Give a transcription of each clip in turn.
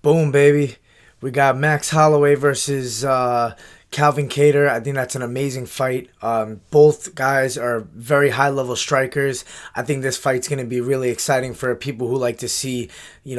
Boom, baby. We got Max Holloway versus Calvin Kattar. I think that's an amazing fight. Both guys are very high level strikers. I think this fight's going to be really exciting for people who like to see,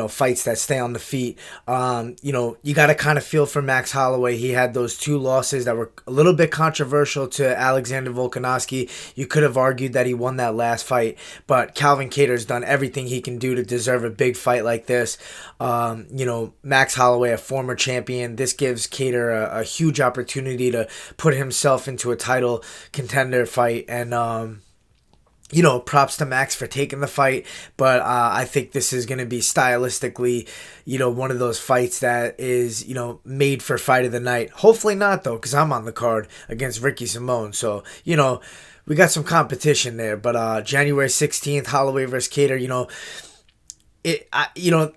fights that stay on the feet. You got to kind of feel for Max Holloway. He had those two losses that were a little bit controversial to Alexander Volkanovski. You could have argued that he won that last fight, but Calvin Kattar's done everything he can do to deserve a big fight like this. Max Holloway, a former champion, this gives Kattar a huge opportunity to put himself into a title contender fight. And, props to Max for taking the fight. But I think this is going to be stylistically, one of those fights that is, made for fight of the night. Hopefully not, though, because I'm on the card against Ricky Simone. So, we got some competition there. But January 16th, Holloway versus Kattar,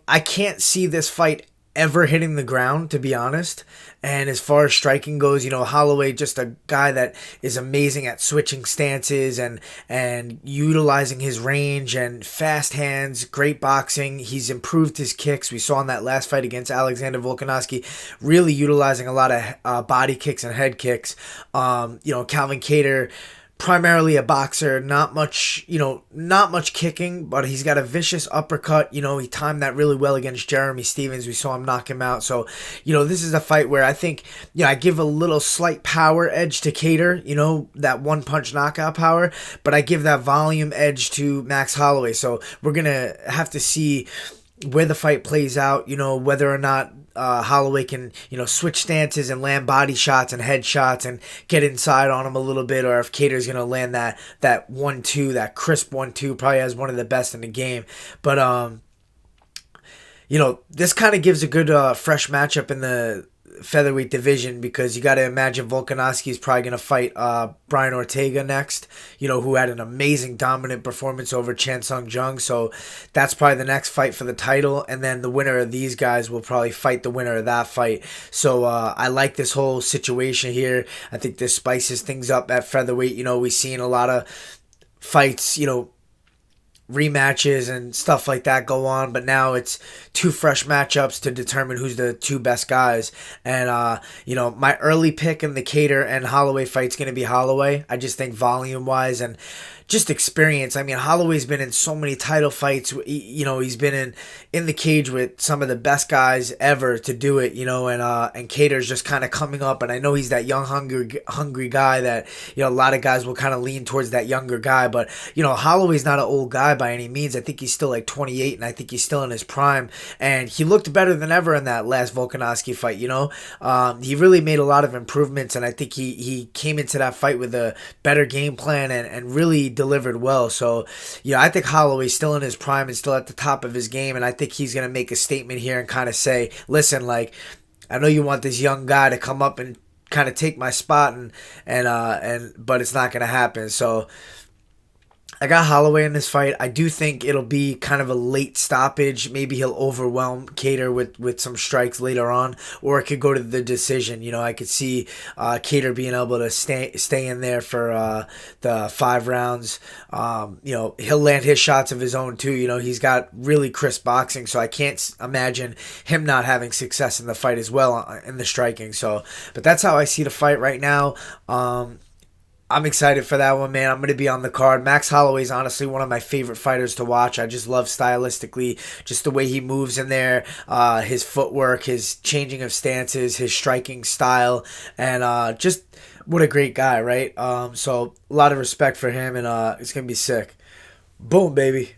I can't see this fight ever hitting the ground, to be honest. And as far as striking goes, Holloway, just a guy that is amazing at switching stances and utilizing his range and fast hands, great boxing. He's improved his kicks. We saw in that last fight against Alexander Volkanovski, really utilizing a lot of body kicks and head kicks. Calvin Kattar, primarily a boxer, not much kicking, but he's got a vicious uppercut. He timed that really well against Jeremy Stevens. We saw him knock him out. So, this is a fight where I think, I give a little slight power edge to Kattar, that one punch knockout power, but I give that volume edge to Max Holloway. So we're going to have to see where the fight plays out, whether or not Holloway can, switch stances and land body shots and head shots and get inside on him a little bit, or if Kattar's going to land that 1-2, that crisp 1-2, probably has one of the best in the game. But, this kind of gives a good fresh matchup in the featherweight division, because you got to imagine Volkanovski is probably going to fight Brian Ortega next, who had an amazing dominant performance over Chan Sung Jung. So that's probably the next fight for the title, and then the winner of these guys will probably fight the winner of that fight. So I like this whole situation here. I think this spices things up at featherweight. We've seen a lot of fights, rematches and stuff like that go on, but now it's two fresh matchups to determine who's the two best guys. And my early pick in the Kattar and Holloway fight's going to be Holloway. I just think volume wise and just experience. I mean, Holloway's been in so many title fights. He's been in the cage with some of the best guys ever to do it. And Kattar's just kind of coming up. And I know he's that young, hungry guy that a lot of guys will kind of lean towards that younger guy. But Holloway's not an old guy by any means. I think he's still like 28, and I think he's still in his prime. And he looked better than ever in that last Volkanovski fight. He really made a lot of improvements, and I think he came into that fight with a better game plan and really delivered well. So, I think Holloway's still in his prime and still at the top of his game, and I think he's going to make a statement here and kind of say, listen, like, I know you want this young guy to come up and kind of take my spot, but it's not going to happen. So I got Holloway in this fight. I do think it'll be kind of a late stoppage. Maybe he'll overwhelm Kattar with some strikes later on, or it could go to the decision. I could see Kattar being able to stay in there for the 5 rounds. He'll land his shots of his own too. He's got really crisp boxing, so I can't imagine him not having success in the fight as well in the striking. So, but that's how I see the fight right now. I'm excited for that one, man. I'm going to be on the card. Max Holloway is honestly one of my favorite fighters to watch. I just love stylistically, just the way he moves in there, his footwork, his changing of stances, his striking style, and just what a great guy, right? So a lot of respect for him, and it's going to be sick. Boom, baby.